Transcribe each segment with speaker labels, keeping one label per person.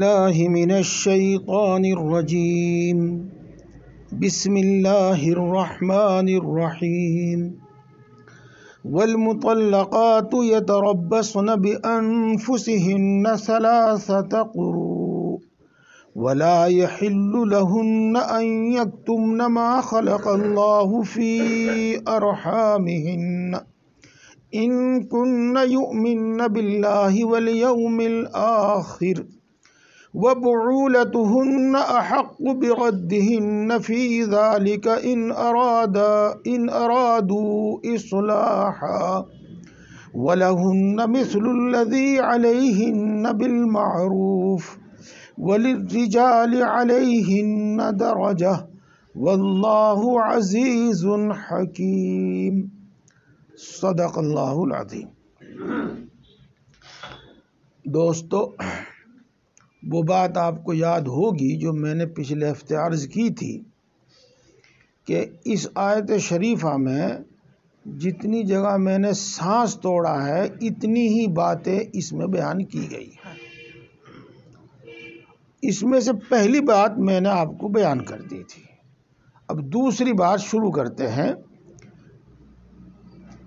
Speaker 1: الله من الشيطان الرجيم. بسم الله الرحمن الرحيم. والمطلقات يتربصن بأنفسهن 3 قروء ولا يحل لهن أن يكتمن ما خلق الله في أرحامهن إن كن يؤمن بالله واليوم الآخر وبعولتهن أحق بردهن في ذلك إن أرادوا إصلاحا ولهن مثل الذي عليهن بالمعروف وللرجال عليهن درجة والله عزيز حكيم. صدق اللہ العظیم. دوستو، وہ بات آپ کو یاد ہوگی جو میں نے پچھلے ہفتے عرض کی تھی کہ اس آیت شریفہ میں جتنی جگہ میں نے سانس توڑا ہے اتنی ہی باتیں اس میں بیان کی گئی ہیں. اس میں سے پہلی بات میں نے آپ کو بیان کر دی تھی. اب دوسری بات شروع کرتے ہیں.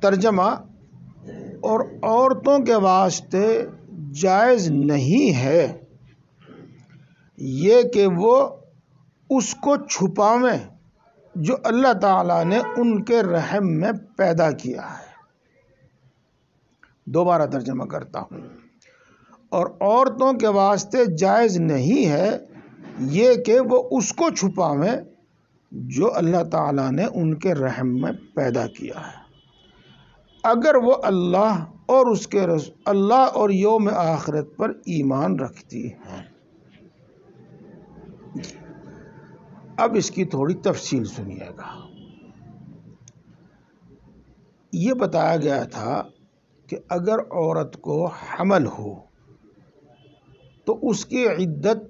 Speaker 1: ترجمہ: اور عورتوں کے واسطے جائز نہیں ہے یہ کہ وہ اس کو چھپاویں جو اللہ تعالیٰ نے ان کے رحم میں پیدا کیا ہے. دوبارہ ترجمہ کرتا ہوں. اور عورتوں کے واسطے جائز نہیں ہے یہ کہ وہ اس کو چھپاویں جو اللہ تعالیٰ نے ان کے رحم میں پیدا کیا ہے، اگر وہ اللہ اور اس کے اللہ اور یوم آخرت پر ایمان رکھتی ہیں. اب اس کی تھوڑی تفصیل سنیے گا. یہ بتایا گیا تھا کہ اگر عورت کو حمل ہو تو اس کی عدت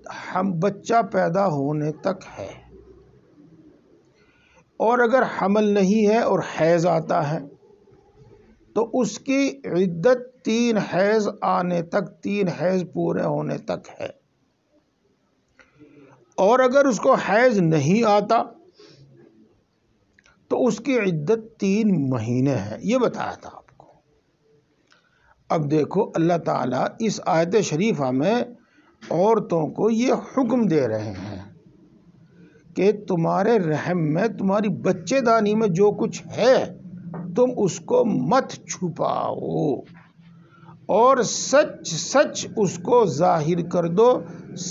Speaker 1: بچہ پیدا ہونے تک ہے، اور اگر حمل نہیں ہے اور حیض آتا ہے تو اس کی عدت 3 حیض آنے تک، 3 حیض پورے ہونے تک ہے. اور اگر اس کو حیض نہیں آتا تو اس کی عدت 3 مہینے ہے. یہ بتایا تھا آپ کو. اب دیکھو، اللہ تعالیٰ اس آیت شریفہ میں عورتوں کو یہ حکم دے رہے ہیں کہ تمہارے رحم میں، تمہاری بچے دانی میں جو کچھ ہے تم اس کو مت چھپاؤ، اور سچ سچ اس کو ظاہر کر دو،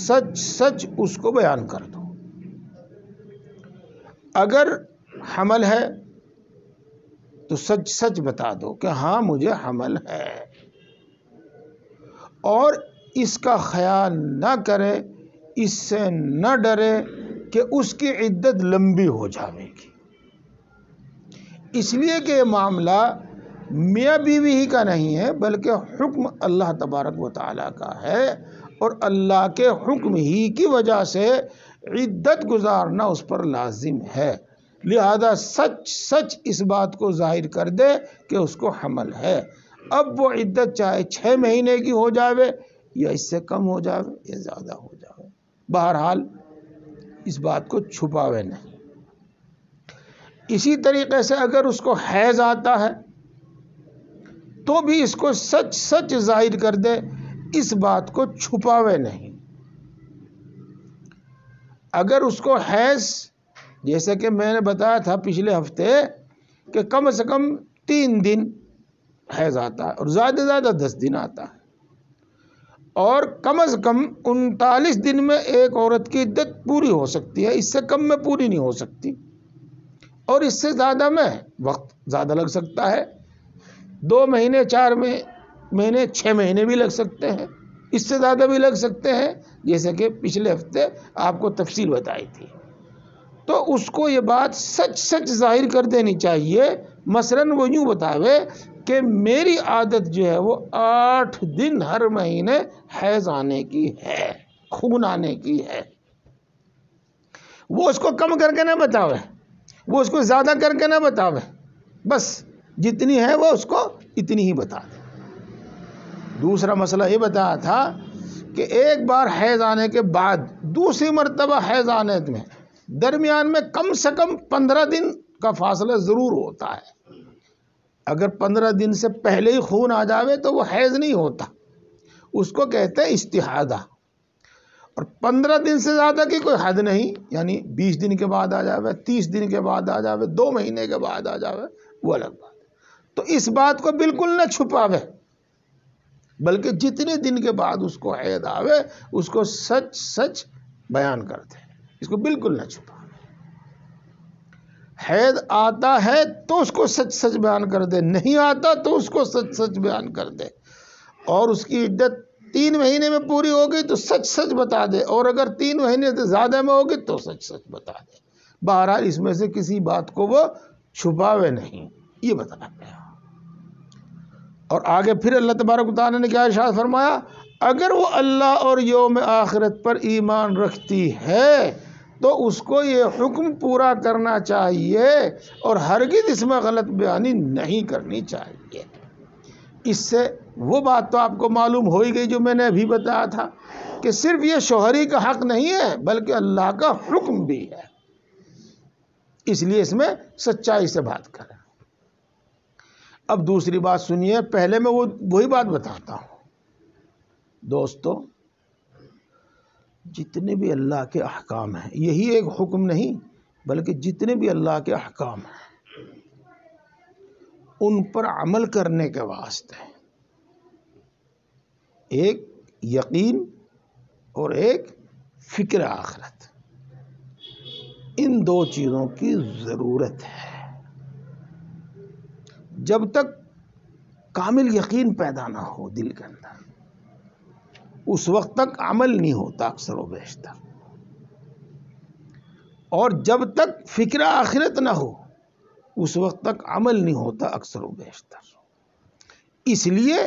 Speaker 1: سچ سچ اس کو بیان کر دو. اگر حمل ہے تو سچ سچ بتا دو کہ ہاں مجھے حمل ہے، اور اس کا خیال نہ کرے، اس سے نہ ڈرے کہ اس کی عدت لمبی ہو جائے گی. اس لیے کہ یہ معاملہ میاں بیوی ہی کا نہیں ہے بلکہ حکم اللہ تبارک و تعالیٰ کا ہے، اور اللہ کے حکم ہی کی وجہ سے عدت گزارنا اس پر لازم ہے. لہذا سچ سچ اس بات کو ظاہر کر دے کہ اس کو حمل ہے. اب وہ عدت چاہے 6 مہینے کی ہو جاوے یا اس سے کم ہو جاوے یا زیادہ ہو جاوے، بہرحال اس بات کو چھپاوے نہیں. اسی طریقے سے اگر اس کو حیض آتا ہے تو بھی اس کو سچ سچ ظاہر کر دے، اس بات کو چھپاوے نہیں. اگر اس کو حیض، جیسے کہ میں نے بتایا تھا پچھلے ہفتے کہ کم سے کم 3 دن حیض آتا ہے اور زیادہ سے زیادہ 10 دن آتا ہے، اور کم از کم 39 دن میں ایک عورت کی عدت پوری ہو سکتی ہے، اس سے کم میں پوری نہیں ہو سکتی، اور اس سے زیادہ میں وقت زیادہ لگ سکتا ہے. 2 مہینے، 4 مہینے، 6 مہینے بھی لگ سکتے ہیں، اس سے زیادہ بھی لگ سکتے ہیں، جیسے کہ پچھلے ہفتے آپ کو تفصیل بتائی تھی. تو اس کو یہ بات سچ سچ ظاہر کر دینی چاہیے. مثلاً وہ یوں بتاوے کہ میری عادت جو ہے وہ 8 دن ہر مہینے حیض آنے کی ہے، خون آنے کی ہے. وہ اس کو کم کر کے نہ بتاوے، وہ اس کو زیادہ کر کے نہ بتاوے، بس جتنی ہے وہ اس کو اتنی ہی بتا دے. دوسرا مسئلہ یہ بتایا تھا کہ ایک بار حیض آنے کے بعد دوسری مرتبہ حیض آنے میں درمیان میں کم سے کم 15 دن کا فاصلہ ضرور ہوتا ہے. اگر 15 دن سے پہلے ہی خون آ جاوے تو وہ حیض نہیں ہوتا، اس کو کہتے ہیں استحاضہ. اور 15 دن سے زیادہ کی کوئی حد نہیں، یعنی 20 دن کے بعد آ جاوے، 30 دن کے بعد آ جاوے، 2 مہینے کے بعد آ جاوے، وہ الگ بات. تو اس بات کو بالکل نہ چھپاوے، بلکہ جتنے دن کے بعد اس کو حیض آوے اس کو سچ سچ بیان کر دے، اس کو بالکل نہ چھپاوے. حیض آتا ہے تو اس کو سچ سچ بیان کر دے، نہیں آتا تو اس کو سچ سچ بیان کر دے. اور اس کی عدت 3 مہینے میں پوری ہو گئی تو سچ سچ بتا دے، اور اگر 3 مہینے سے زیادہ میں ہوگی تو سچ سچ بتا دے. بہرحال اس میں سے کسی بات کو وہ چھپاوے نہیں، یہ بتانا ہے. اور آگے پھر اللہ تبارک و تعالیٰ نے کیا ارشاد فرمایا، اگر وہ اللہ اور یوم آخرت پر ایمان رکھتی ہے تو اس کو یہ حکم پورا کرنا چاہیے اور ہرگز اس میں غلط بیانی نہیں کرنی چاہیے. اس سے وہ بات تو آپ کو معلوم ہو ہی گئی جو میں نے ابھی بتایا تھا کہ صرف یہ شوہری کا حق نہیں ہے بلکہ اللہ کا حکم بھی ہے، اس لیے اس میں سچائی سے بات کریں. اب دوسری بات سنیے، پہلے میں وہی بات بتاتا ہوں. دوستو، جتنے بھی اللہ کے احکام ہیں، یہی ایک حکم نہیں بلکہ جتنے بھی اللہ کے احکام ہیں ان پر عمل کرنے کے واسطے ایک یقین اور ایک فکر آخرت، ان 2 چیزوں کی ضرورت ہے. جب تک کامل یقین پیدا نہ ہو دل کے اندر اس وقت تک عمل نہیں ہوتا اکثر و بیشتر، اور جب تک فکر آخرت نہ ہو اس وقت تک عمل نہیں ہوتا اکثر و بیشتر. اس لیے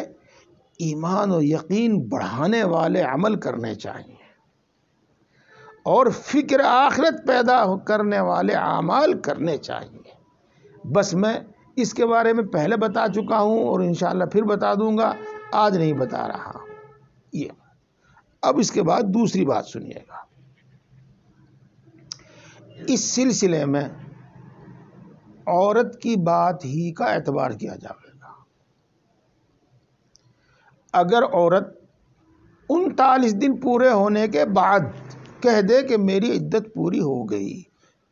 Speaker 1: ایمان و یقین بڑھانے والے عمل کرنے چاہیے اور فکر آخرت پیدا کرنے والے اعمال کرنے چاہیے. بس میں اس کے بارے میں پہلے بتا چکا ہوں اور انشاءاللہ پھر بتا دوں گا، آج نہیں بتا رہا ہوں یہ بات. اب اس کے بعد دوسری بات سنیے گا. اس سلسلے میں عورت کی بات ہی کا اعتبار کیا جائے گا. اگر عورت 39 دن پورے ہونے کے بعد کہہ دے کہ میری عدت پوری ہو گئی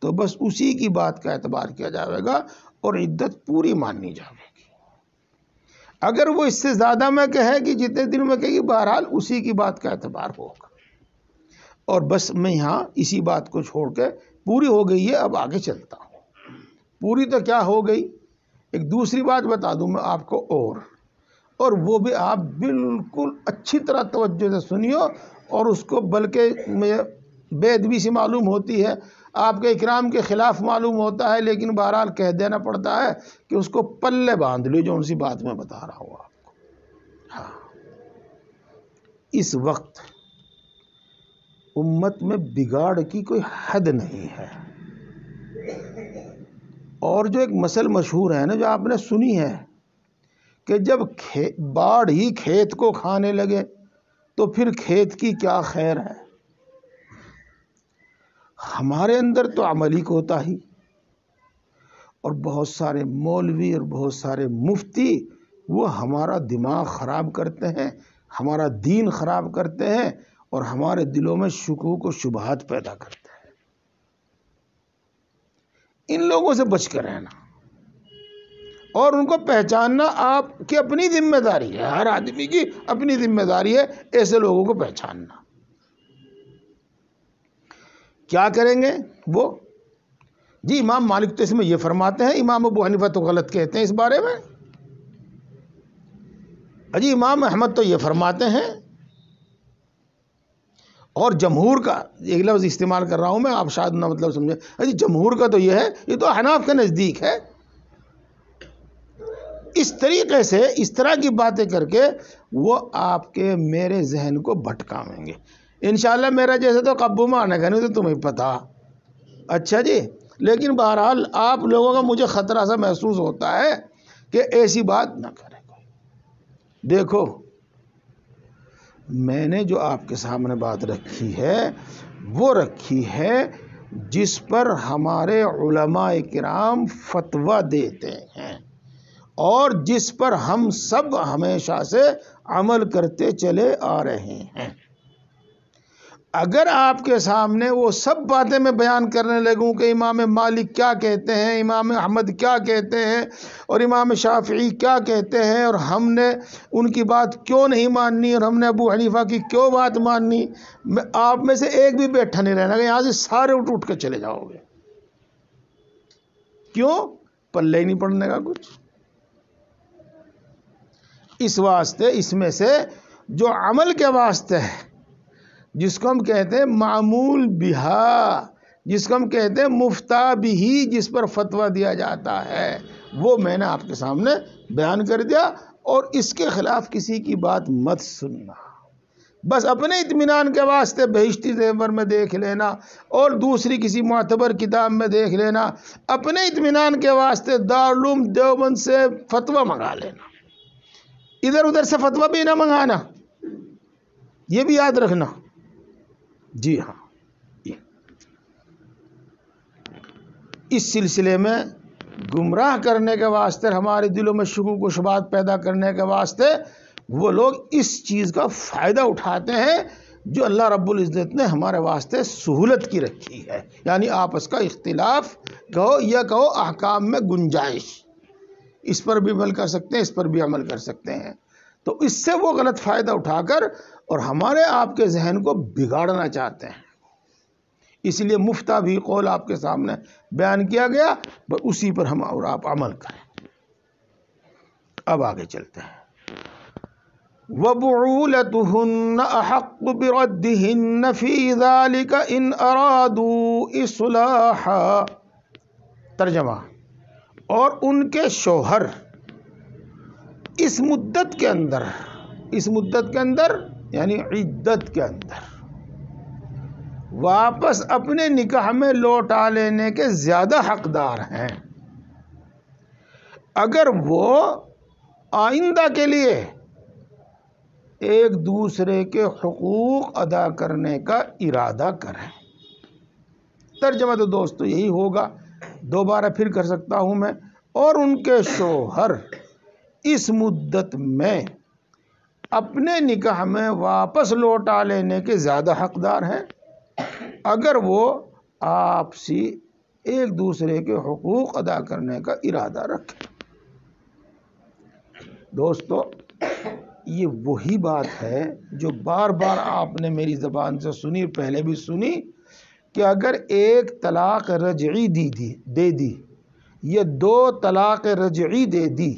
Speaker 1: تو بس اسی کی بات کا اعتبار کیا جائے گا اور عدت پوری مانی جائے گی. اگر وہ اس سے زیادہ میں کہے کہ جتنے دن میں کہے گی، بہرحال اسی کی بات کا اعتبار ہوگا. اور بس میں یہاں اسی بات کو چھوڑ کے پوری ہو گئی ہے اب آگے چلتا ہوں. پوری تو کیا ہو گئی، ایک دوسری بات بتا دوں میں آپ کو، اور وہ بھی آپ بالکل اچھی طرح توجہ سے سنیو اور اس کو، بلکہ بے ادبی سی معلوم ہوتی ہے، آپ کے اکرام کے خلاف معلوم ہوتا ہے، لیکن بہرحال کہہ دینا پڑتا ہے کہ اس کو پلے باندھ لی جو ان سی بات میں بتا رہا ہوں آپ کو. ہاں، اس وقت امت میں بگاڑ کی کوئی حد نہیں ہے. اور جو ایک مثل مشہور ہے نا، جو آپ نے سنی ہے کہ جب باڑ ہی کھیت کو کھانے لگے تو پھر کھیت کی کیا خیر ہے. ہمارے اندر تو عملی کوتاہی، اور بہت سارے مولوی اور بہت سارے مفتی وہ ہمارا دماغ خراب کرتے ہیں، ہمارا دین خراب کرتے ہیں اور ہمارے دلوں میں شکوک و شبہات پیدا کرتے ہیں. ان لوگوں سے بچ کر رہنا اور ان کو پہچاننا آپ کی اپنی ذمہ داری ہے، ہر آدمی کی اپنی ذمہ داری ہے ایسے لوگوں کو پہچاننا. کیا کریں گے وہ؟ جی امام مالک تو اس میں یہ فرماتے ہیں، امام ابو حنیفہ تو غلط کہتے ہیں اس بارے میں، جی امام احمد تو یہ فرماتے ہیں، اور جمہور کا ایک لفظ استعمال کر رہا ہوں میں، آپ شاید نہ مطلب سمجھیں، جی جمہور کا تو یہ ہے، یہ تو حناف کے نزدیک ہے. اس طریقے سے اس طرح کی باتیں کر کے وہ آپ کے میرے ذہن کو بھٹکاویں گے. انشاءاللہ میرا جیسے تو قبو میں آنے کا نہیں تو تمہیں پتا. اچھا جی، لیکن بہرحال آپ لوگوں کا مجھے خطرہ سا محسوس ہوتا ہے کہ ایسی بات نہ کریں. دیکھو میں نے جو آپ کے سامنے بات رکھی ہے وہ رکھی ہے جس پر ہمارے علماء کرام فتویٰ دیتے ہیں اور جس پر ہم سب ہمیشہ سے عمل کرتے چلے آ رہے ہیں۔ اگر آپ کے سامنے وہ سب باتیں میں بیان کرنے لگوں کہ امام مالک کیا کہتے ہیں، امام احمد کیا کہتے ہیں اور امام شافعی کیا کہتے ہیں، اور ہم نے ان کی بات کیوں نہیں ماننی اور ہم نے ابو حنیفہ کی کیوں بات ماننی، آپ میں سے ایک بھی بیٹھا نہیں رہنا، کہ یہاں سے سارے اٹھ کے چلے جاؤ گے۔ کیوں؟ پلے ہی نہیں پڑنے کا کچھ۔ اس واسطے اس میں سے جو عمل کے واسطے ہے، جس کو ہم کہتے ہیں معمول بہا، جس کو ہم کہتے ہیں مفتا بھی، جس پر فتویٰ دیا جاتا ہے، وہ میں نے آپ کے سامنے بیان کر دیا، اور اس کے خلاف کسی کی بات مت سننا۔ بس اپنے اطمینان کے واسطے بہشتی زیور میں دیکھ لینا اور دوسری کسی معتبر کتاب میں دیکھ لینا، اپنے اطمینان کے واسطے دارالعلوم دیوبند سے فتویٰ منگا لینا، ادھر ادھر سے فتویٰ بھی نہ منگانا، یہ بھی یاد رکھنا۔ جی ہاں، اس سلسلے میں گمراہ کرنے کے واسطے، ہمارے دلوں میں شکوک و شبہات پیدا کرنے کے واسطے وہ لوگ اس چیز کا فائدہ اٹھاتے ہیں جو اللہ رب العزت نے ہمارے واسطے سہولت کی رکھی ہے، یعنی آپس کا اختلاف کہو یا کہو احکام میں گنجائش، اس پر بھی عمل کر سکتے ہیں، اس پر بھی عمل کر سکتے ہیں، تو اس سے وہ غلط فائدہ اٹھا کر اور ہمارے آپ کے ذہن کو بگاڑنا چاہتے ہیں۔ اس لیے مفتا بھی قول آپ کے سامنے بیان کیا گیا، بس اسی پر ہم اور آپ عمل کریں۔ اب آگے چلتے ہیں۔ وَبُعُولَتُهُنَّ أَحَقُّ بِرَدِّهِنَّ فِي ذَلِكَ إِنْ أَرَادُوا إِصْلَاحًا۔ ترجمہ: اور ان کے شوہر اس مدت کے اندر یعنی عدت کے اندر واپس اپنے نکاح میں لوٹا لینے کے زیادہ حقدار ہیں، اگر وہ آئندہ کے لیے ایک دوسرے کے حقوق ادا کرنے کا ارادہ کریں۔ ترجمہ تو دوستو یہی ہوگا، دوبارہ پھر کر سکتا ہوں میں، اور ان کے شوہر اس مدت میں اپنے نکاح میں واپس لوٹا لینے کے زیادہ حقدار ہیں اگر وہ آپسی ایک دوسرے کے حقوق ادا کرنے کا ارادہ رکھیں۔ دوستو، یہ وہی بات ہے جو بار بار آپ نے میری زبان سے سنی، پہلے بھی سنی، کہ اگر ایک طلاق رجعی دے دی یا 2 طلاق رجعی دے دی،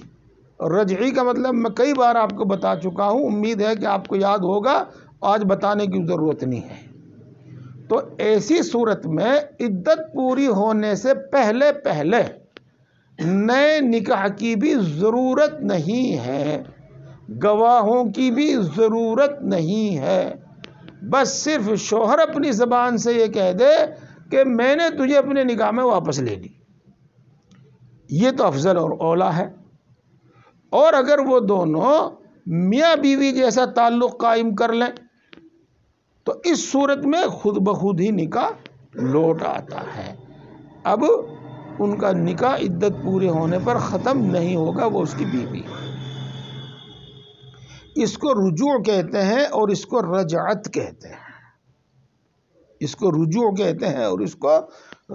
Speaker 1: اور رجعی کا مطلب میں کئی بار آپ کو بتا چکا ہوں، امید ہے کہ آپ کو یاد ہوگا، آج بتانے کی ضرورت نہیں ہے۔ تو ایسی صورت میں عدت پوری ہونے سے پہلے نئے نکاح کی بھی ضرورت نہیں ہے، گواہوں کی بھی ضرورت نہیں ہے، بس صرف شوہر اپنی زبان سے یہ کہہ دے کہ میں نے تجھے اپنے نکاح میں واپس لے لی، یہ تو افضل اور اولا ہے۔ اور اگر وہ دونوں میاں بیوی جیسا تعلق قائم کر لیں تو اس صورت میں خود بخود ہی نکاح لوٹ آتا ہے، اب ان کا نکاح عدت پورے ہونے پر ختم نہیں ہوگا، وہ اس کی بیوی ہے۔ اس کو رجوع کہتے ہیں اور اس کو رجعت کہتے ہیں، اس کو رجوع کہتے ہیں اور اس کو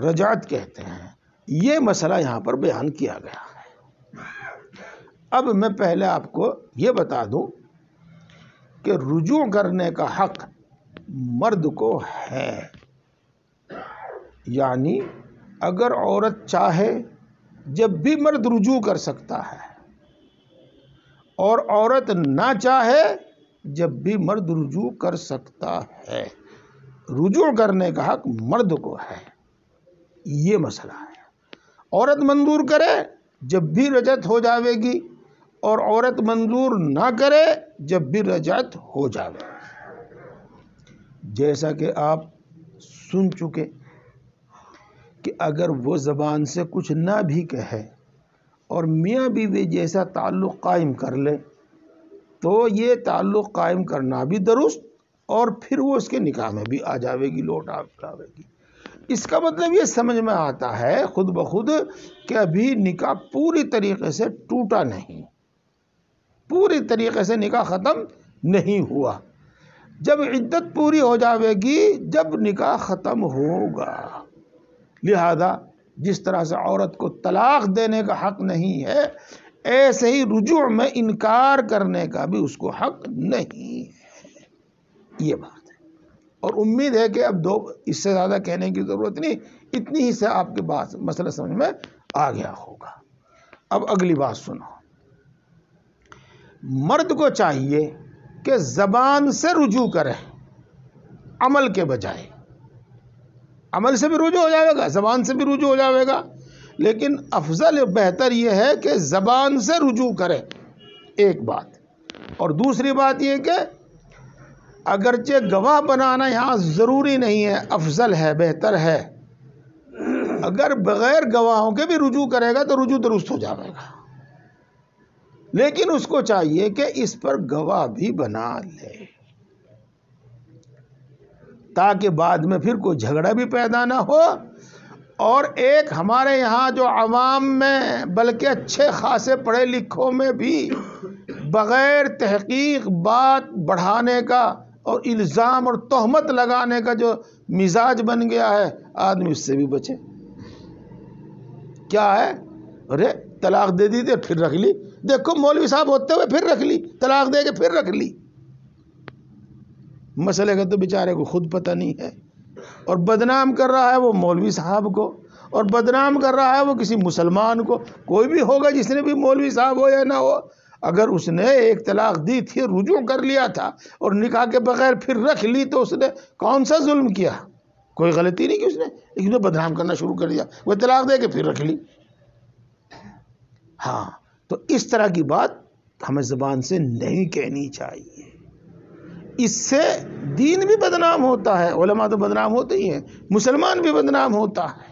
Speaker 1: رجعت کہتے ہیں۔ یہ مسئلہ یہاں پر بیان کیا گیا ہے۔ اب میں پہلے آپ کو یہ بتا دوں کہ رجوع کرنے کا حق مرد کو ہے، یعنی اگر عورت چاہے جب بھی مرد رجوع کر سکتا ہے، اور عورت نہ چاہے جب بھی مرد رجوع کر سکتا ہے۔ رجوع کرنے کا حق مرد کو ہے، یہ مسئلہ ہے۔ عورت منظور کرے جب بھی رجعت ہو جاوے گی، اور عورت منظور نہ کرے جب بھی رجعت ہو جاوے، جیسا کہ آپ سن چکے کہ اگر وہ زبان سے کچھ نہ بھی کہے اور میاں بیوی جیسا تعلق قائم کر لے تو یہ تعلق قائم کرنا بھی درست، اور پھر وہ اس کے نکاح میں بھی آ جاوے گی، لوٹ آوے گی۔ اس کا مطلب یہ سمجھ میں آتا ہے خود بخود کہ ابھی نکاح پوری طریقے سے ٹوٹا نہیں، پوری طریقے سے نکاح ختم نہیں ہوا۔ جب عدت پوری ہو جاوے گی، جب نکاح ختم ہوگا۔ لہذا جس طرح سے عورت کو طلاق دینے کا حق نہیں ہے، ایسے ہی رجوع میں انکار کرنے کا بھی اس کو حق نہیں ہے۔ یہ بات ہے، اور امید ہے کہ اب اس سے زیادہ کہنے کی ضرورت نہیں، اتنی ہی سے آپ کے بات مسئلہ سمجھ میں آ گیا ہوگا۔ اب اگلی بات سنو، مرد کو چاہیے کہ زبان سے رجوع کرے عمل کے بجائے۔ عمل سے بھی رجوع ہو جائے گا، زبان سے بھی رجوع ہو جائے گا، لیکن افضل بہتر یہ ہے کہ زبان سے رجوع کرے، ایک بات۔ اور دوسری بات یہ کہ اگرچہ گواہ بنانا یہاں ضروری نہیں ہے، افضل ہے، بہتر ہے، اگر بغیر گواہوں کے بھی رجوع کرے گا تو رجوع درست ہو جائے گا، لیکن اس کو چاہیے کہ اس پر گواہ بھی بنا لے، تاکہ بعد میں پھر کوئی جھگڑا بھی پیدا نہ ہو۔ اور ایک ہمارے یہاں جو عوام میں بلکہ اچھے خاصے پڑھے لکھوں میں بھی بغیر تحقیق بات بڑھانے کا اور الزام اور تہمت لگانے کا جو مزاج بن گیا ہے، آدمی اس سے بھی بچے۔ کیا ہے؟ ارے طلاق دے دی تھی پھر رکھ لی، دیکھو مولوی صاحب ہوتے ہوئے پھر رکھ لی، طلاق دے کے پھر رکھ لی۔ مسئلے کا تو بیچارے کو خود پتہ نہیں ہے، اور بدنام کر رہا ہے وہ مولوی صاحب کو، اور بدنام کر رہا ہے وہ کسی مسلمان کو۔ کوئی بھی ہوگا جس نے بھی مولوی صاحب ہو یا نہ ہو، اگر اس نے ایک طلاق دی تھی، رجوع کر لیا تھا اور نکاح کے بغیر پھر رکھ لی، تو اس نے کون سا ظلم کیا؟ کوئی غلطی نہیں کی اس نے، لیکن بدنام کرنا شروع کر دیا، وہ طلاق دے کے پھر رکھ لی۔ ہاں، تو اس طرح کی بات ہمیں زبان سے نہیں کہنی چاہیے، اس سے دین بھی بدنام ہوتا ہے، علماء تو بدنام ہوتے ہی ہیں، مسلمان بھی بدنام ہوتا ہے،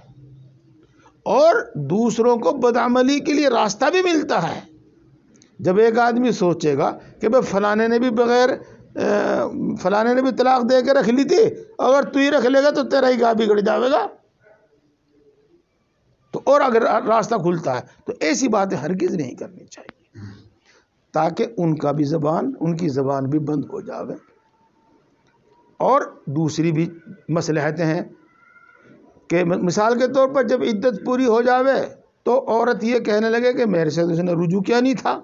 Speaker 1: اور دوسروں کو بدعملی کے لیے راستہ بھی ملتا ہے۔ جب ایک آدمی سوچے گا کہ بھئی فلانے نے بھی طلاق دے کے رکھ لی تھی، اگر تو ہی رکھ لے گا تو تیرا ہی گاہ بگڑ جاوے گا، تو اور اگر راستہ کھلتا ہے تو ایسی باتیں ہرگز نہیں کرنی چاہیے، تاکہ ان کی زبان بھی بند ہو جاوے۔ اور دوسری بھی مصلحتیں ہیں کہ مثال کے طور پر جب عدت پوری ہو جاوے تو عورت یہ کہنے لگے کہ میرے سے اس نے رجوع کیا نہیں تھا،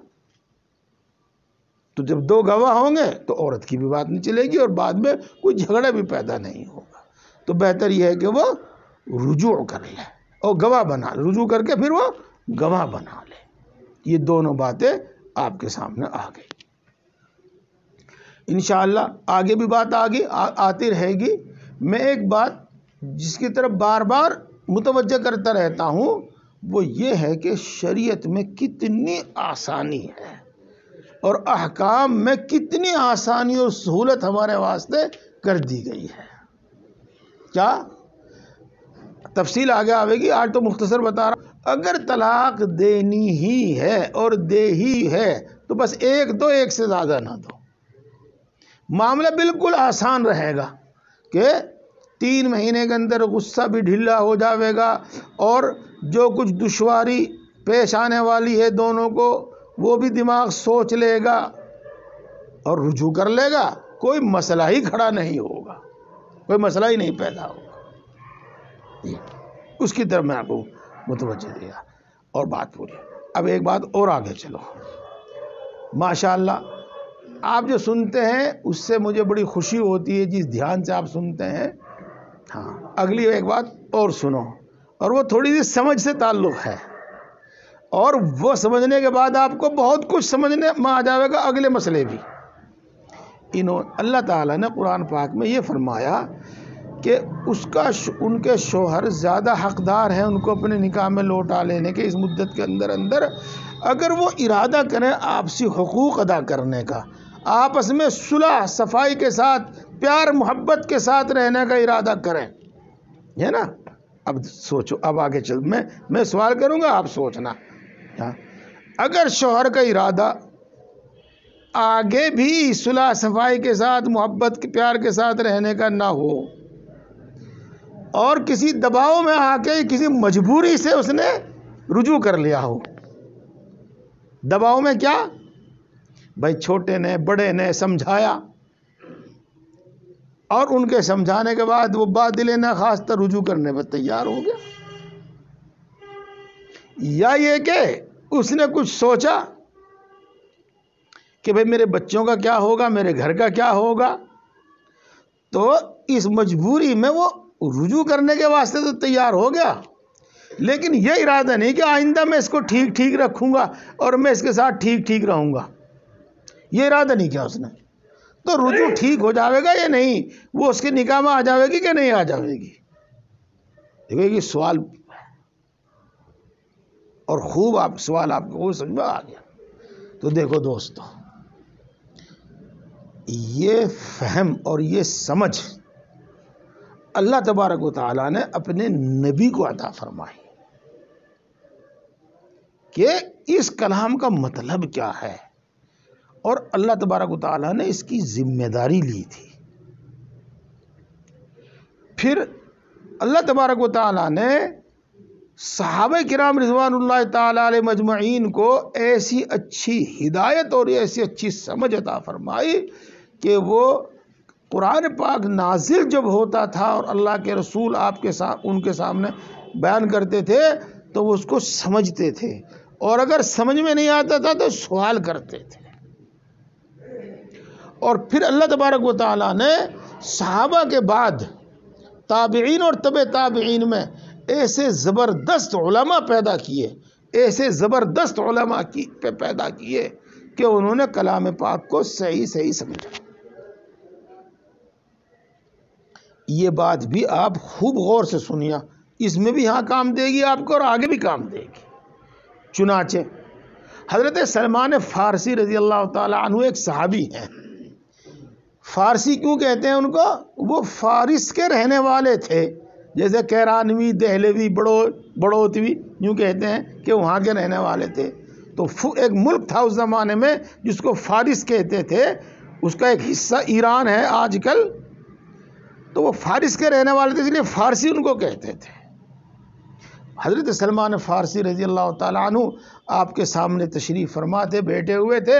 Speaker 1: تو جب دو گواہ ہوں گے تو عورت کی بھی بات نہیں چلے گی، اور بعد میں کوئی جھگڑا بھی پیدا نہیں ہوگا۔ تو بہتر یہ ہے کہ وہ رجوع کر لے اور گواہ بنا لے، رجوع کر کے پھر وہ گواہ بنا لے۔ یہ دونوں باتیں آپ کے سامنے آ گئی۔ انشاءاللہ آگے بھی بات آتی رہے گی۔ میں ایک بات جس کی طرف بار بار متوجہ کرتا رہتا ہوں، وہ یہ ہے کہ شریعت میں کتنی آسانی ہے، اور احکام میں کتنی آسانی اور سہولت ہمارے واسطے کر دی گئی ہے۔ کیا تفصیل آگے آئے گی، آج تو مختصر بتا رہا ہوں۔ اگر طلاق دینی ہی ہے اور دے ہی ہے تو بس ایک دو، ایک سے زیادہ نہ دو۔ معاملہ بالکل آسان رہے گا کہ 3 مہینے کے اندر غصہ بھی ڈھیلا ہو جاوے گا، اور جو کچھ دشواری پیش آنے والی ہے دونوں کو وہ بھی دماغ سوچ لے گا اور رجوع کر لے گا، کوئی مسئلہ ہی کھڑا نہیں ہوگا، کوئی مسئلہ ہی نہیں پیدا ہوگا۔ اس کی طرف میں آپ کو متوجہ دیا اور بات پوری۔ اب ایک بات اور آگے چلو، ماشاءاللہ آپ جو سنتے ہیں اس سے مجھے بڑی خوشی ہوتی ہے، جس دھیان سے آپ سنتے ہیں۔ ہاں، اگلی ایک بات اور سنو، اور وہ تھوڑی سی سمجھ سے تعلق ہے، اور وہ سمجھنے کے بعد آپ کو بہت کچھ سمجھنے میں آ جائے گا اگلے مسئلے بھی۔ اللہ تعالیٰ نے قرآن پاک میں یہ فرمایا کہ ان کے شوہر زیادہ حقدار ہیں ان کو اپنے نکاح میں لوٹا لینے کے اس مدت کے اندر اگر وہ ارادہ کریں آپسی حقوق ادا کرنے کا، آپس میں صلح صفائی کے ساتھ پیار محبت کے ساتھ رہنے کا ارادہ کریں، ہے نا۔ اب سوچو، اب آگے چل، میں سوال کروں گا، آپ سوچنا۔ اگر شوہر کا ارادہ آگے بھی صلح صفائی کے ساتھ محبت کے پیار کے ساتھ رہنے کا نہ ہو، اور کسی دباؤ میں آ کے کسی مجبوری سے اس نے رجوع کر لیا ہو۔ دباؤ میں کیا؟ بھائی چھوٹے نے بڑے نے سمجھایا اور ان کے سمجھانے کے بعد وہ بادل ناخواستہ رجوع کرنے پر تیار ہو گیا، یا یہ کہ اس نے کچھ سوچا کہ بھئی میرے بچوں کا کیا ہوگا، میرے گھر کا کیا ہوگا، تو اس مجبوری میں وہ رجوع کرنے کے واسطے تو تیار ہو گیا، لیکن یہ ارادہ نہیں کہ آئندہ میں اس کو ٹھیک ٹھیک رکھوں گا اور میں اس کے ساتھ ٹھیک ٹھیک رہوں گا، یہ ارادہ نہیں کیا اس نے۔ تو رجوع ٹھیک ہو جاوے گا یا نہیں، وہ اس کے نکاح میں آ جاوے گی کہ نہیں آ جاوے گی؟ دیکھیں یہ سوال، اور خوب آپ سوال آپ کو سمجھ میں آ گیا۔ تو دیکھو دوستو، یہ فہم اور یہ سمجھ اللہ تبارک و تعالیٰ نے اپنے نبی کو عطا فرمائی کہ اس کلام کا مطلب کیا ہے، اور اللہ تبارک و تعالیٰ نے اس کی ذمہ داری لی تھی۔ پھر اللہ تبارک و تعالیٰ نے صحابہ کرام رضوان اللہ تعالیٰ علیہ مجمعین کو ایسی اچھی ہدایت اور ایسی اچھی سمجھ عطا فرمائی کہ وہ قرآن پاک نازل جب ہوتا تھا اور اللہ کے رسول ان کے سامنے بیان کرتے تھے تو وہ اس کو سمجھتے تھے، اور اگر سمجھ میں نہیں آتا تھا تو سوال کرتے تھے۔ اور پھر اللہ تبارک و تعالیٰ نے صحابہ کے بعد تابعین اور تبع تابعین میں ایسے زبردست علماء پیدا کیے، ایسے زبردست علماء پیدا کیے کہ انہوں نے کلام پاک کو صحیح صحیح سمجھا۔ یہ بات بھی آپ خوب غور سے سنیا، اس میں بھی یہاں کام دے گی آپ کو اور آگے بھی کام دے گی۔ چنانچہ حضرت سلمان فارسی رضی اللہ تعالی عنہ ایک صحابی ہیں۔ فارسی کیوں کہتے ہیں ان کو؟ وہ فارس کے رہنے والے تھے، جیسے کیرانوی، دہلوی، بڑوتوی یوں کہتے ہیں کہ وہاں کے رہنے والے تھے۔ تو ایک ملک تھا اس زمانے میں جس کو فارس کہتے تھے، اس کا ایک حصہ ایران ہے آج کل، تو وہ فارس کے رہنے والے تھے، اس لیے فارسی ان کو کہتے تھے۔ حضرت سلمان فارسی رضی اللہ تعالیٰ عنہ آپ کے سامنے تشریف فرما تھے، بیٹھے ہوئے تھے،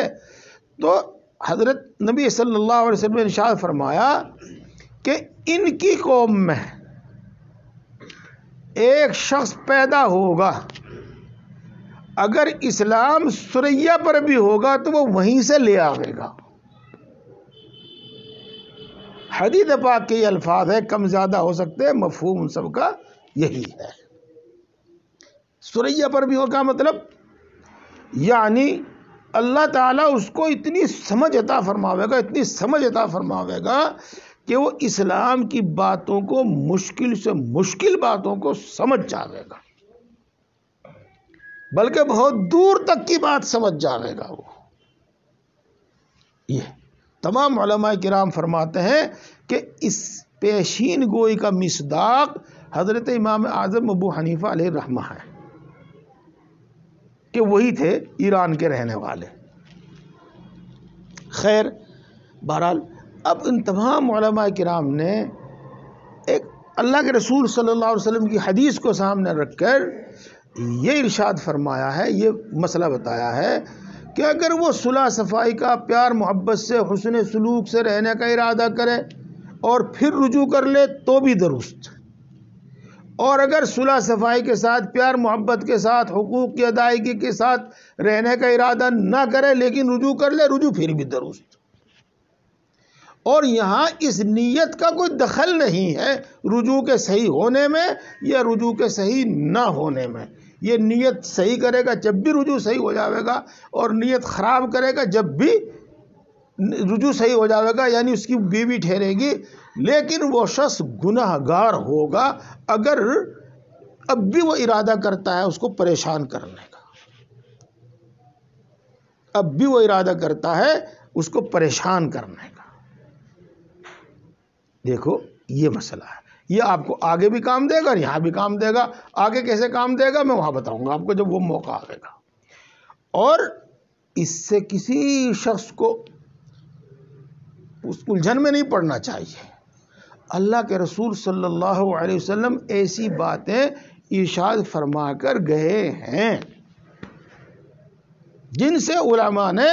Speaker 1: تو حضرت نبی صلی اللہ علیہ وسلم نے ارشاد فرمایا کہ ان کی قوم میں ایک شخص پیدا ہوگا، اگر اسلام سریا پر بھی ہوگا تو وہ وہیں سے لے آئے گا۔ حدیث پاک کے یہ الفاظ ہے، کم زیادہ ہو سکتے ہیں، مفہوم ان سب کا یہی ہے۔ سریا پر بھی ہوگا مطلب یعنی اللہ تعالیٰ اس کو اتنی سمجھ عطا فرماوے گا، اتنی سمجھ عطا فرماوے گا کہ وہ اسلام کی باتوں کو، مشکل سے مشکل باتوں کو سمجھ جاوے گا، بلکہ بہت دور تک کی بات سمجھ جاوے گا وہ۔ یہ تمام علماء کرام فرماتے ہیں کہ اس پیشین گوئی کا مصداق حضرت امام اعظم ابو حنیفہ علیہ الرحمہ ہے کہ وہی تھے ایران کے رہنے والے۔ خیر، بہرحال اب ان تمام علماء کرام نے ایک اللہ کے رسول صلی اللہ علیہ وسلم کی حدیث کو سامنے رکھ کر یہ ارشاد فرمایا ہے، یہ مسئلہ بتایا ہے کہ اگر وہ صلح صفائی کا، پیار محبت سے، حسن سلوک سے رہنے کا ارادہ کرے اور پھر رجوع کر لے تو بھی درست، اور اگر صلح صفائی کے ساتھ، پیار محبت کے ساتھ، حقوق کی ادائیگی کے ساتھ رہنے کا ارادہ نہ کرے لیکن رجوع کر لے، رجوع پھر بھی درست۔ اور یہاں اس نیت کا کوئی دخل نہیں ہے رجوع کے صحیح ہونے میں یا رجوع کے صحیح نہ ہونے میں۔ یہ نیت صحیح کرے گا جب بھی رجوع صحیح ہو جاوے گا، اور نیت خراب کرے گا جب بھی رجوع صحیح ہو جاوے گا، یعنی اس کی بیوی ٹھہرے گی، لیکن وہ شخص گناہ گار ہوگا اگر اب بھی وہ ارادہ کرتا ہے اس کو پریشان کرنے کا، اب بھی وہ ارادہ کرتا ہے اس کو پریشان کرنے کا۔ دیکھو یہ مسئلہ ہے، یہ آپ کو آگے بھی کام دے گا اور یہاں بھی کام دے گا۔ آگے کیسے کام دے گا میں وہاں بتاؤں گا آپ کو جب وہ موقع آئے گا۔ اور اس سے کسی شخص کو اس الجھن میں نہیں پڑنا چاہیے۔ اللہ کے رسول صلی اللہ علیہ وسلم ایسی باتیں ارشاد فرما کر گئے ہیں جن سے علماء نے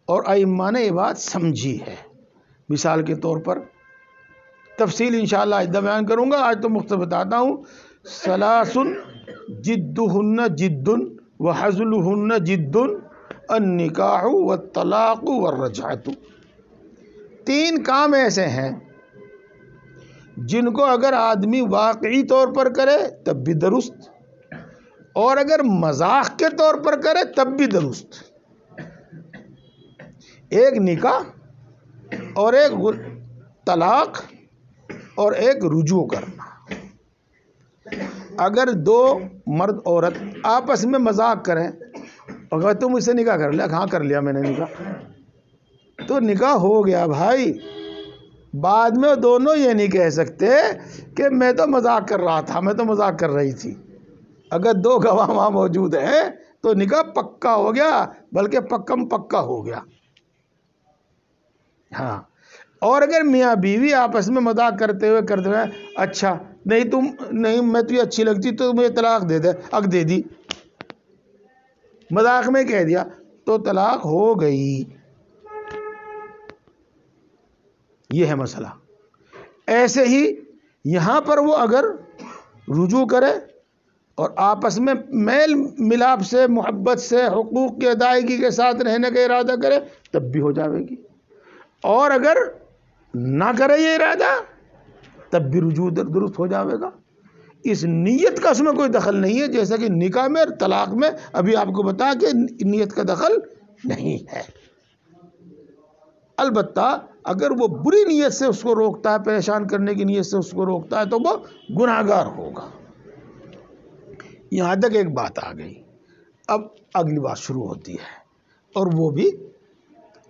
Speaker 1: اور ائمہ نے یہ بات سمجھی ہے۔ مثال کے طور پر تفصیل انشاءاللہ آئندہ بیان کروں گا، آج تو مختصر بتاتا ہوں۔ ثلاث جدہن جد وحزلہن جد النکاح والطلاق والرجعۃ۔ 3 کام ایسے ہیں جن کو اگر آدمی واقعی طور پر کرے تب بھی درست، اور اگر مذاق کے طور پر کرے تب بھی درست۔ ایک نکاح اور ایک طلاق اور ایک رجوع کرنا۔ اگر 2 مرد عورت آپس میں مذاق کریں، اگر تم مجھ سے نکاح کر لیا، کہاں کر لیا میں نے نکاح، تو نکاح ہو گیا بھائی۔ بعد میں دونوں یہ نہیں کہہ سکتے کہ میں تو مذاق کر رہا تھا، میں تو مذاق کر رہی تھی۔ اگر 2 گواہ وہاں موجود ہیں تو نکاح پکا ہو گیا، بلکہ پکم پکا ہو گیا۔ ہاں، اور اگر میاں بیوی آپس میں مذاق کرتے ہوئے اچھا نہیں میں تجھے اچھی لگتی تو مجھے طلاق دے دے، اگ دے دی، مذاق میں کہہ دیا تو طلاق ہو گئی۔ یہ ہے مسئلہ۔ ایسے ہی یہاں پر وہ اگر رجوع کرے اور آپس میں میل ملاپ سے، محبت سے، حقوق کی ادائیگی کے ساتھ رہنے کا ارادہ کرے تب بھی ہو جاوے گی، اور اگر نہ کرے یہ ارادہ تب بھی رجوع درست ہو جاوے گا۔ اس نیت کا اس میں کوئی دخل نہیں ہے، جیسا کہ نکاح میں اور طلاق میں ابھی آپ کو بتا کہ نیت کا دخل نہیں ہے۔ البتہ اگر وہ بری نیت سے اس کو روکتا ہے، پریشان کرنے کی نیت سے اس کو روکتا ہے تو وہ گناہگار ہوگا۔ یہاں تک ایک بات آ گئی، اب اگلی بات شروع ہوتی ہے، اور وہ بھی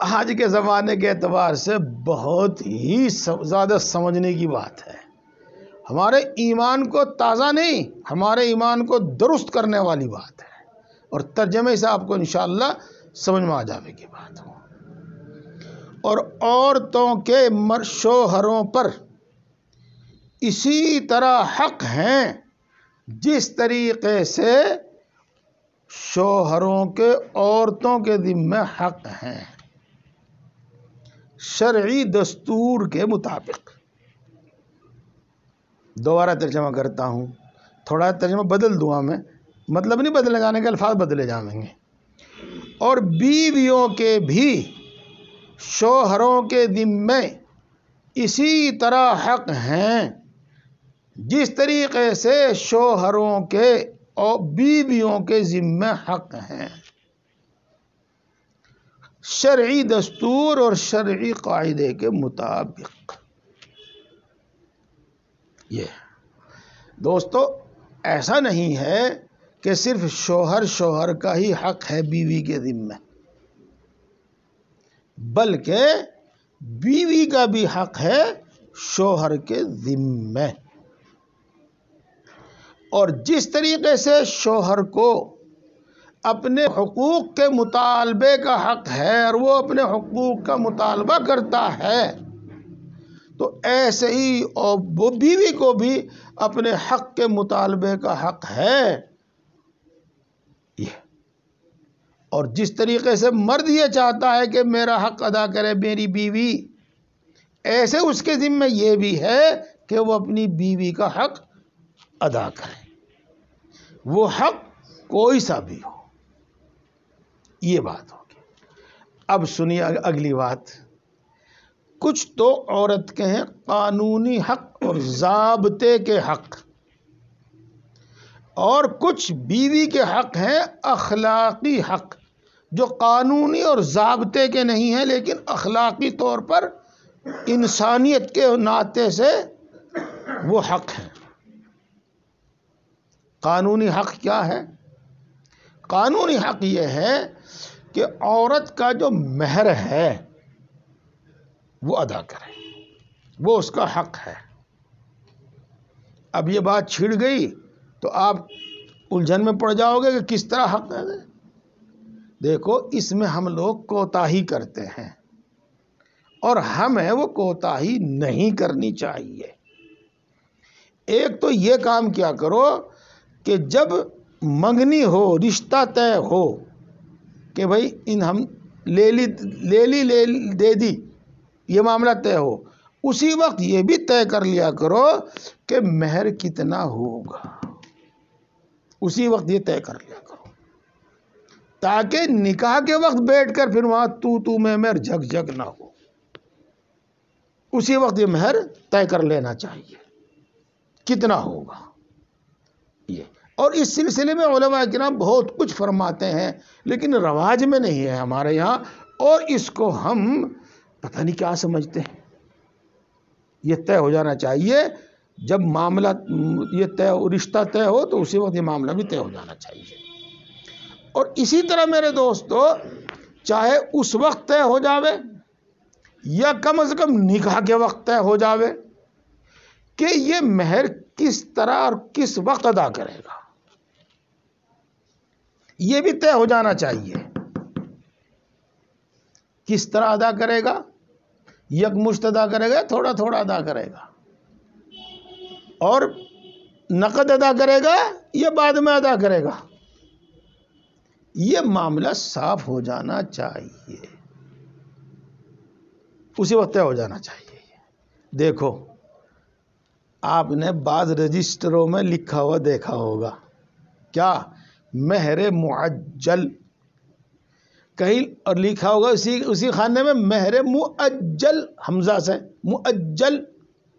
Speaker 1: آج کے زمانے کے اعتبار سے بہت ہی زیادہ سمجھنے کی بات ہے، ہمارے ایمان کو تازہ نہیں، ہمارے ایمان کو درست کرنے والی بات ہے، اور ترجمے سے آپ کو انشاءاللہ سمجھ میں آ جاوے گی بات۔ اور عورتوں کے شوہروں پر اسی طرح حق ہیں جس طریقے سے شوہروں کے عورتوں کے ذمہ حق ہیں، شرعی دستور کے مطابق۔ دوبارہ ترجمہ کرتا ہوں، تھوڑا ترجمہ بدل دوں میں، مطلب نہیں بدلے جانے کے، الفاظ بدلے جائیں گے۔ اور بیویوں کے بھی شوہروں کے ذمے اسی طرح حق ہیں جس طریقے سے شوہروں کے اور بیویوں کے ذمے حق ہیں، شرعی دستور اور شرعی قاعدے کے مطابق۔ یہ دوستو ایسا نہیں ہے کہ صرف شوہر کا ہی حق ہے بیوی کے ذمے، بلکہ بیوی کا بھی حق ہے شوہر کے ذمے۔ اور جس طریقے سے شوہر کو اپنے حقوق کے مطالبے کا حق ہے اور وہ اپنے حقوق کا مطالبہ کرتا ہے، تو ایسے ہی وہ بیوی کو بھی اپنے حق کے مطالبے کا حق ہے۔ یہ اور جس طریقے سے مرد یہ چاہتا ہے کہ میرا حق ادا کرے میری بیوی، ایسے اس کے ذمہ یہ بھی ہے کہ وہ اپنی بیوی کا حق ادا کرے، وہ حق کوئی سا بھی ہو۔ یہ بات ہوگی۔ اب سنیے اگلی بات۔ کچھ تو عورت کے ہیں قانونی حق اور ضابطے کے حق، اور کچھ بیوی کے حق ہیں اخلاقی حق، جو قانونی اور ضابطے کے نہیں ہیں لیکن اخلاقی طور پر انسانیت کے ناطے سے وہ حق ہیں۔ قانونی حق کیا ہے؟ قانونی حق یہ ہے کہ عورت کا جو مہر ہے وہ ادا کرے، وہ اس کا حق ہے۔ اب یہ بات چھڑ گئی تو آپ الجھن میں پڑ جاؤ گے کہ کس طرح حق ہے۔ دیکھو اس میں ہم لوگ کوتاہی کرتے ہیں، اور ہمیں وہ کوتاہی نہیں کرنی چاہیے۔ ایک تو یہ کام کیا کرو کہ جب منگنی ہو، رشتہ طے ہو کہ بھائی ہم لے لی دے دی، یہ معاملہ طے ہو، اسی وقت یہ بھی طے کر لیا کرو کہ مہر کتنا ہوگا، اسی وقت یہ طے کر لیا کرو، تاکہ نکاح کے وقت بیٹھ کر پھر وہاں تو میں جھک جھک نہ ہو۔ اسی وقت یہ مہر طے کر لینا چاہیے کتنا ہوگا یہ۔ اور اس سلسلے میں علماء کرام بہت کچھ فرماتے ہیں، لیکن رواج میں نہیں ہے ہمارے یہاں، اور اس کو ہم پتہ نہیں کیا سمجھتے ہیں۔ یہ طے ہو جانا چاہیے، جب معاملہ یہ رشتہ طے ہو تو اسی وقت یہ معاملہ بھی طے ہو جانا چاہیے۔ اور اسی طرح میرے دوستو، چاہے اس وقت طے ہو جاوے یا کم از کم نکاح کے وقت طے ہو جاوے کہ یہ مہر کس طرح اور کس وقت ادا کرے گا، یہ بھی طے ہو جانا چاہیے۔ کس طرح ادا کرے گا، یکمشت ادا کرے گا، تھوڑا تھوڑا ادا کرے گا، اور نقد ادا کرے گا یا بعد میں ادا کرے گا، یہ معاملہ صاف ہو جانا چاہیے، اسی وقت طے ہو جانا چاہیے۔ دیکھو آپ نے بعض رجسٹروں میں لکھا ہوا دیکھا ہوگا، کیا؟ مہر معجل، کہیں اور لکھا ہوگا اسی خانے میں مہر مؤجل، حمزہ سے مؤجل،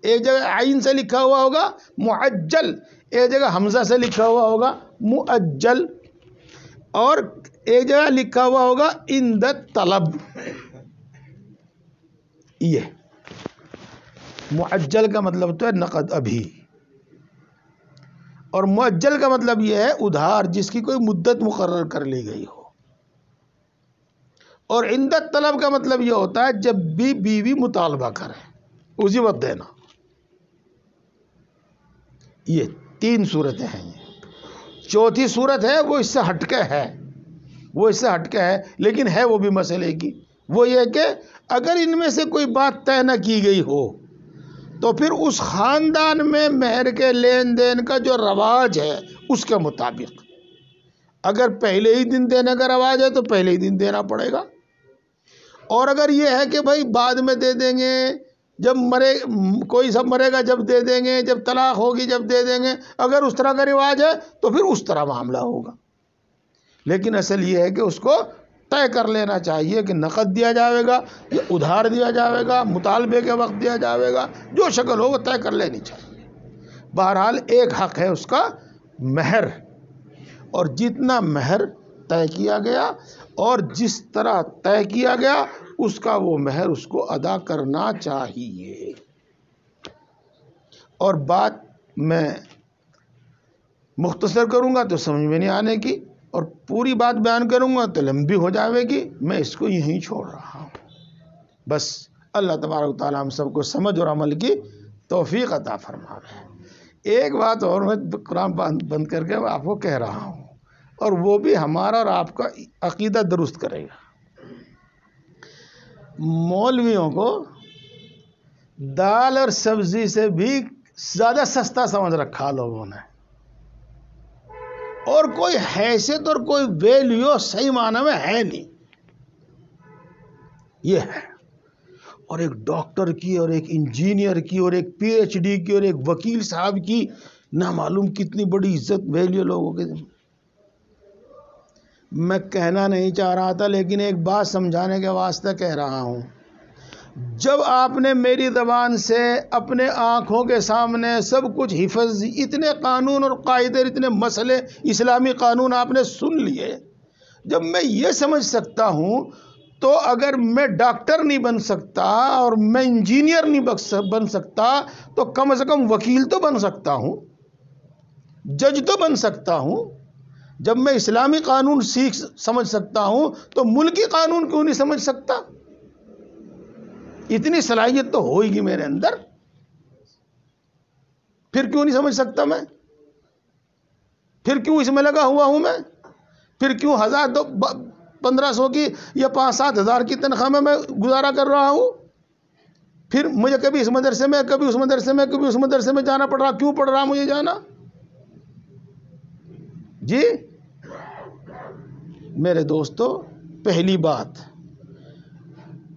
Speaker 1: ایک جگہ عین سے لکھا ہوا ہوگا معجل، ایک جگہ حمزہ سے لکھا ہوا ہوگا مؤجل، اور ایک جگہ لکھا ہوا ہوگا عند طلب۔ یہ معجل کا مطلب تو ہے نقد ابھی، اور مؤجل کا مطلب یہ ہے ادھار، جس کی کوئی مدت مقرر کر لی گئی ہو، اور عند طلب کا مطلب یہ ہوتا ہے جب بھی بیوی مطالبہ کرے اسی وقت دینا۔ یہ 3 صورتیں ہیں۔ یہ چوتھی صورت ہے وہ اس سے ہٹ کے ہے، لیکن ہے وہ بھی مسئلے کی، وہ یہ کہ اگر ان میں سے کوئی بات طے نہ کی گئی ہو تو پھر اس خاندان میں مہر کے لین دین کا جو رواج ہے اس کے مطابق، اگر پہلے ہی دن دینے کا رواج ہے تو پہلے ہی دن دینا پڑے گا، اور اگر یہ ہے کہ بھائی بعد میں دے دیں گے، جب کوئی سب مرے گا جب دے دیں گے، جب طلاق ہوگی جب دے دیں گے، اگر اس طرح کا رواج ہے تو پھر اس طرح معاملہ ہوگا۔ لیکن اصل یہ ہے کہ اس کو طے کر لینا چاہیے کہ نقد دیا جائے گا یا ادھار دیا جائے گا، مطالبے کے وقت دیا جائے گا، جو شکل ہو وہ طے کر لینی چاہیے۔ بہرحال ایک حق ہے اس کا مہر، اور جتنا مہر طے کیا گیا اور جس طرح طے کیا گیا اس کا وہ مہر اس کو ادا کرنا چاہیے۔ اور بات میں مختصر کروں گا تو سمجھ میں نہیں آنے کی، اور پوری بات بیان کروں گا تو لمبی ہو جائے گی، میں اس کو یہیں چھوڑ رہا ہوں۔ بس اللہ تبارک و تعالیٰ ہم سب کو سمجھ اور عمل کی توفیق عطا فرمائے۔ ایک بات اور میں قرآن بند کر کے آپ کو کہہ رہا ہوں، اور وہ بھی ہمارا اور آپ کا عقیدہ درست کرے گا۔ مولویوں کو دال اور سبزی سے بھی زیادہ سستا سمجھ رکھا لوگوں نے، اور کوئی حیثیت اور کوئی ویلیو صحیح معنی میں ہے نہیں، یہ ہے۔ اور ایک ڈاکٹر کی اور ایک انجینئر کی اور ایک پی ایچ ڈی کی اور ایک وکیل صاحب کی نہ معلوم کتنی بڑی عزت ویلیو لوگوں کے دل۔ میں کہنا نہیں چاہ رہا تھا لیکن ایک بات سمجھانے کے واسطے کہہ رہا ہوں۔ جب آپ نے میری زبان سے اپنے آنکھوں کے سامنے سب کچھ حفظ، اتنے قانون اور قاعدے، اتنے مسئلے اسلامی قانون آپ نے سن لیے، جب میں یہ سمجھ سکتا ہوں تو اگر میں ڈاکٹر نہیں بن سکتا اور میں انجینئر نہیں بن سکتا تو کم از کم وکیل تو بن سکتا ہوں، جج تو بن سکتا ہوں۔ جب میں اسلامی قانون سمجھ سکتا ہوں تو ملکی قانون کیوں نہیں سمجھ سکتا؟ اتنی صلاحیت تو ہوئے گی میرے اندر، پھر کیوں نہیں سمجھ سکتا میں؟ پھر کیوں اس میں لگا ہوا ہوں میں؟ پھر کیوں 1500 کی یا 5-7 ہزار کی تنخواہ میں گزارا کر رہا ہوں، پھر مجھے کبھی اس مدرسے میں، کبھی اس مدرسے میں، کبھی اس مدرسے میں جانا پڑ رہا. کیوں پڑ رہا مجھے جانا؟ جی میرے دوستو، پہلی بات،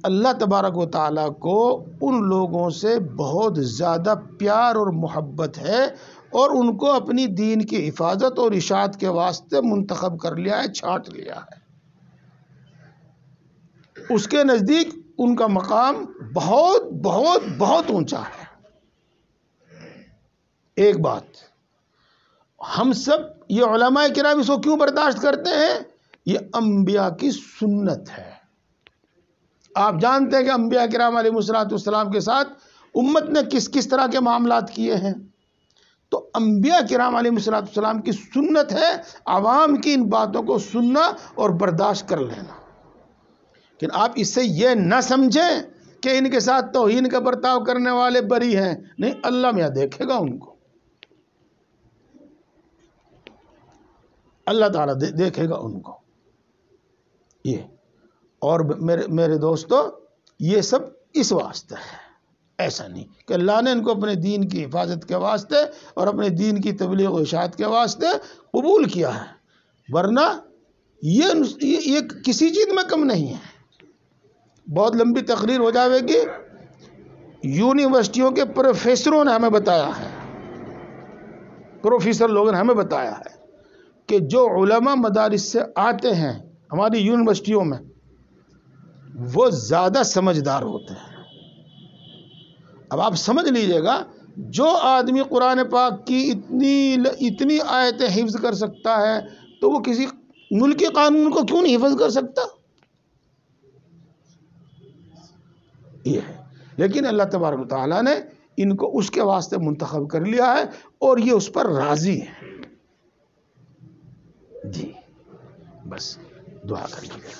Speaker 1: اللہ تبارک و تعالیٰ کو ان لوگوں سے بہت زیادہ پیار اور محبت ہے، اور ان کو اپنی دین کی حفاظت اور اشاعت کے واسطے منتخب کر لیا ہے، چھانٹ لیا ہے. اس کے نزدیک ان کا مقام بہت بہت بہت اونچا ہے. ایک بات، ہم سب یہ علماء کرام اس کو کیوں برداشت کرتے ہیں؟ یہ انبیاء کی سنت ہے. آپ جانتے ہیں کہ انبیاء کرام علیہ السلام کے ساتھ امت نے کس کس طرح کے معاملات کیے ہیں. تو انبیاء کرام علیہ السلام کی سنت ہے عوام کی ان باتوں کو سننا اور برداشت کر لینا. لیکن آپ اس سے یہ نہ سمجھیں کہ ان کے ساتھ توہین کا برتاؤ کرنے والے بری ہیں. نہیں، اللہ میاں دیکھے گا ان کو، اللہ تعالیٰ دیکھے گا ان کو. یہ اور میرے دوستو، یہ سب اس واسطے ہے. ایسا نہیں کہ اللہ نے ان کو اپنے دین کی حفاظت کے واسطے اور اپنے دین کی تبلیغ و اشاعت کے واسطے قبول کیا ہے، ورنہ یہ کسی چیز میں کم نہیں ہے. بہت لمبی تقریر ہو جاوے گی. یونیورسٹیوں کے پروفیسروں نے ہمیں بتایا ہے، پروفیسر لوگوں نے ہمیں بتایا ہے کہ جو علماء مدارس سے آتے ہیں ہماری یونیورسٹیوں میں، وہ زیادہ سمجھدار ہوتے ہیں. اب آپ سمجھ لیجئے گا، جو آدمی قرآن پاک کی اتنی آیتیں حفظ کر سکتا ہے تو وہ کسی ملکی قانون کو کیوں نہیں حفظ کر سکتا؟ یہ ہے. لیکن اللہ تبارک و تعالیٰ نے ان کو اس کے واسطے منتخب کر لیا ہے اور یہ اس پر راضی ہے. جی بس دعا کر لیجیے.